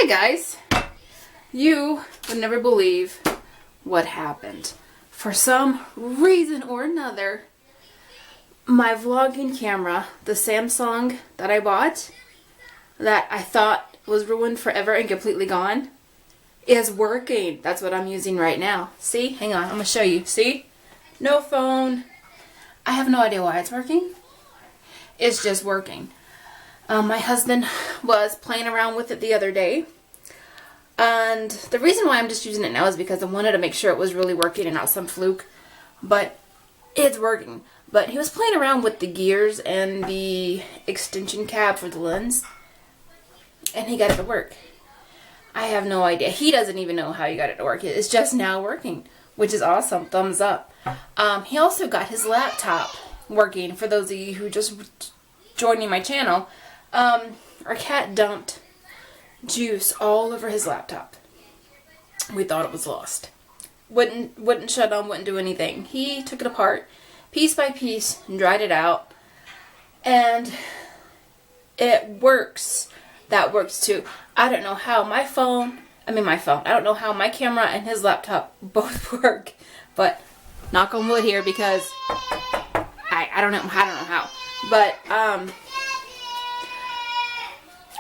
Hi guys! You would never believe what happened. For some reason or another, my vlogging camera, the Samsung that I bought, that I thought was ruined forever and completely gone, is working. That's what I'm using right now. See? Hang on, I'm going to show you. See? No phone. I have no idea why it's working. It's just working. My husband was playing around with it the other day. And the reason why I'm just using it now is because I wanted to make sure it was really working and not some fluke. But it's working. But he was playing around with the gears and the extension cap for the lens. And he got it to work. I have no idea. He doesn't even know how he got it to work. It's just now working, which is awesome. Thumbs up. He also got his laptop working. For those of you who just joining my channel, our cat dumped juice all over his laptop. We thought it was lost. Wouldn't shut on, wouldn't do anything. He took it apart piece by piece and dried it out, and it works. That works too. I don't know how my phone, I don't know how my camera and his laptop both work, but knock on wood here, because I don't know how, but I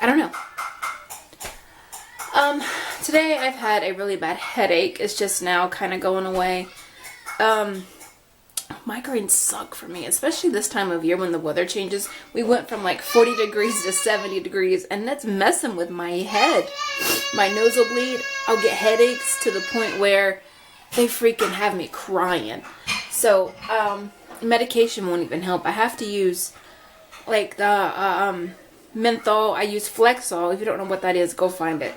don't know. Today I've had a really bad headache. It's just now kind of going away. Migraines suck for me, especially this time of year when the weather changes. We went from like 40 degrees to 70 degrees, and that's messing with my head. My nose will bleed. I'll get headaches to the point where they freaking have me crying. So, medication won't even help. I have to use like the menthol. I use Flexol. If you don't know what that is, go find it.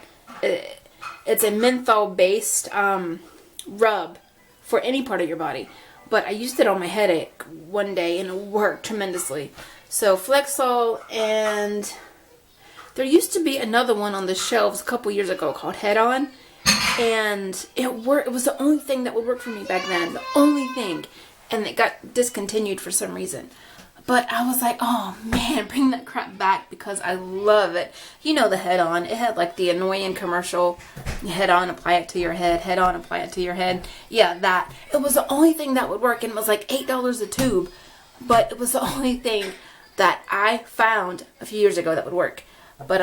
It's a menthol based rub for any part of your body. But I used it on my headache one day and it worked tremendously. So Flexol, and there used to be another one on the shelves a couple years ago called Head On. And it worked. It was the only thing that would work for me back then. The only thing. And it got discontinued for some reason. But I was like, oh man, bring that crap back, because I love it. You know the Head On. It had like the annoying commercial, Head On, apply it to your head. Head On, apply it to your head. Yeah, that. It was the only thing that would work, and it was like $8 a tube. But it was the only thing that I found a few years ago that would work. But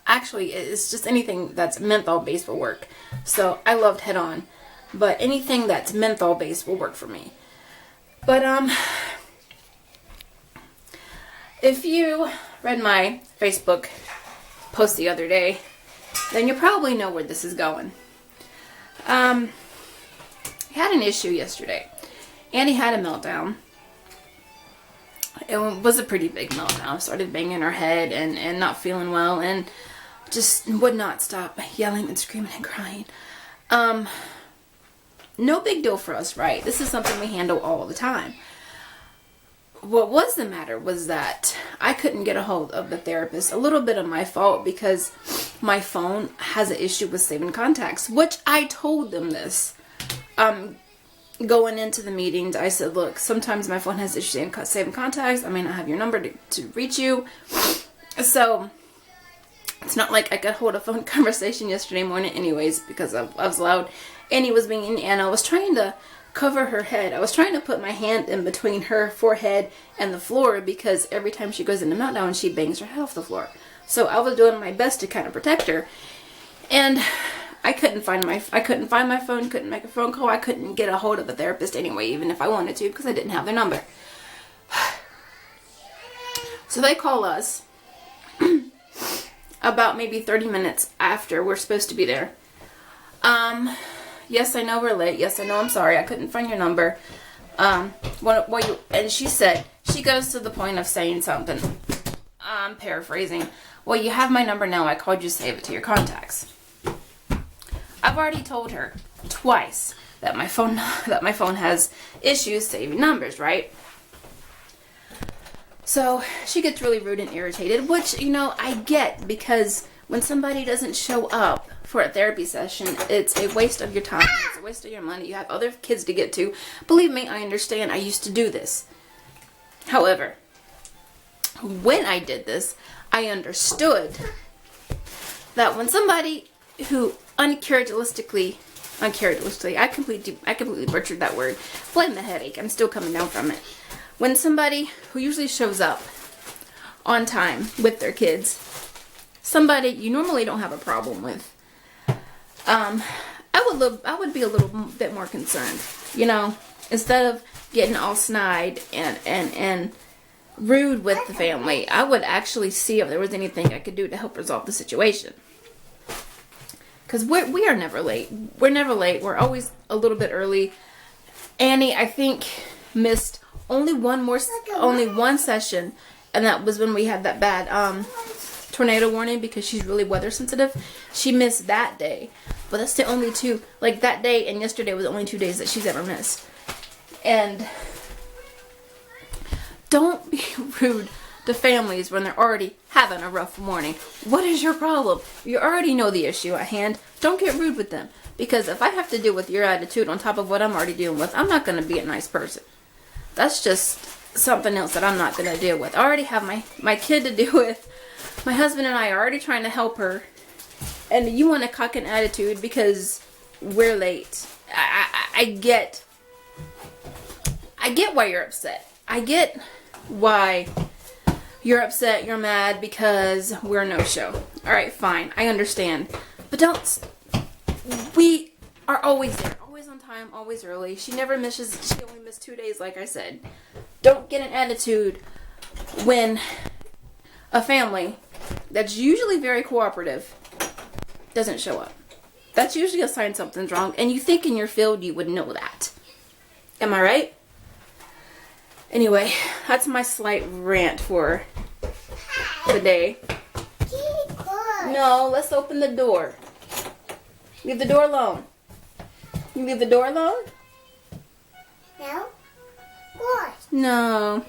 actually, it's just anything that's menthol based will work. So I loved Head On. But anything that's menthol based will work for me. But if you read my Facebook post the other day, then you probably know where this is going. I had an issue yesterday. Annie had a meltdown. It was a pretty big meltdown. Started banging her head and not feeling well, and just would not stop yelling and screaming and crying. No big deal for us, right? This is something we handle all the time. What was the matter was that I couldn't get a hold of the therapist. A little bit of my fault, because my phone has an issue with saving contacts, which I told them this. Going into the meetings, I said, look, sometimes my phone has issues saving contacts. I may not have your number to reach you. So it's not like I could hold a phone conversation yesterday morning anyways, because I was loud. Annie was being, and I was trying to cover her head. I was trying to put my hand in between her forehead and the floor, because every time she goes into meltdown, she bangs her head off the floor. So I was doing my best to kind of protect her, and I couldn't find my phone, couldn't make a phone call. I couldn't get a hold of a therapist anyway, even if I wanted to, because I didn't have their number. So they call us about maybe 30 minutes after we're supposed to be there. Yes, I know we're late. Yes, I know, I'm sorry. I couldn't find your number. And she said, she goes to the point of saying something. I'm paraphrasing. Well, you have my number now. I called you, save it to your contacts. I've already told her twice that my phone has issues saving numbers, right? So she gets really rude and irritated, which, you know, I get, because when somebody doesn't show up for a therapy session, it's a waste of your time. It's a waste of your money. You have other kids to get to. Believe me, I understand. I used to do this. However, when I did this, I understood that when somebody who uncharacteristically, I completely butchered that word. Blame the headache. I'm still coming down from it. When somebody who usually shows up on time with their kids, somebody you normally don't have a problem with, I would be a little bit more concerned. You know, instead of getting all snide and rude with the family, I would actually see if there was anything I could do to help resolve the situation. Because we are never late. We're never late. We're always a little bit early. Annie, I think, missed only one session, and that was when we had that bad tornado warning, because she's really weather sensitive. She missed that day, but that's the only two. Like, that day and yesterday was the only 2 days that she's ever missed. And don't be rude to families when they're already having a rough morning. What is your problem? You already know the issue at hand. Don't get rude with them. Because if I have to deal with your attitude on top of what I'm already dealing with, I'm not going to be a nice person. That's just something else that I'm not going to deal with. I already have my kid to deal with. My husband and I are already trying to help her. And you want to cock an attitude because we're late. I get why you're upset. I get why you're upset, you're mad because we're a no-show. Alright, fine. I understand. But we are always there. Always on time, always early. She never misses. She only missed 2 days, like I said. Don't get an attitude when a family that's usually very cooperative doesn't show up. That's usually a sign something's wrong. And you think in your field you would know that. Am I right? Anyway, that's my slight rant for the day. No, let's open the door. Leave the door alone. You leave the door alone? No. What? No.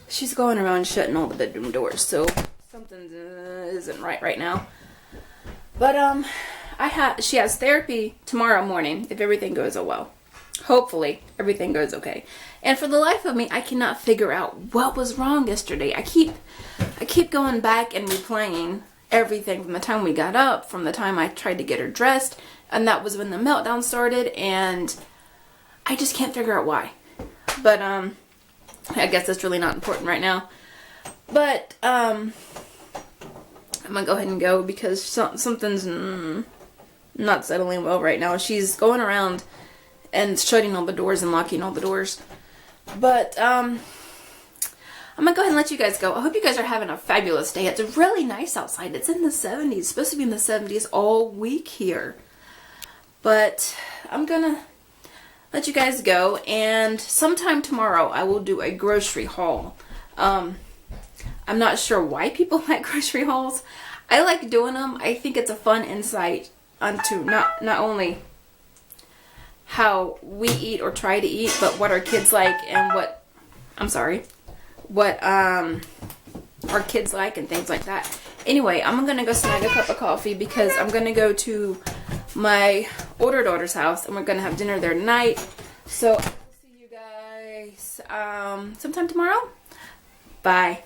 She's going around shutting all the bedroom doors, so something isn't right now. But she has therapy tomorrow morning if everything goes well. Hopefully everything goes okay. And for the life of me, I cannot figure out what was wrong yesterday. I keep going back and replaying everything from the time we got up, from the time I tried to get her dressed, and that was when the meltdown started, and I just can't figure out why. But I guess that's really not important right now. But I'm gonna go ahead and go because something's not settling well right now. She's going around and shutting all the doors and locking all the doors. But I'm gonna go ahead and let you guys go. I hope you guys are having a fabulous day. It's really nice outside. It's in the 70s. It's supposed to be in the 70s all week here. But I'm gonna let you guys go, and sometime tomorrow I will do a grocery haul. I'm not sure why people like grocery hauls. I like doing them. I think it's a fun insight onto not only how we eat or try to eat, but what our kids like and what our kids like and things like that. Anyway, I'm gonna go snag a cup of coffee because I'm gonna go to my older daughter's house and we're gonna have dinner there tonight. So I'll see you guys sometime tomorrow. Bye.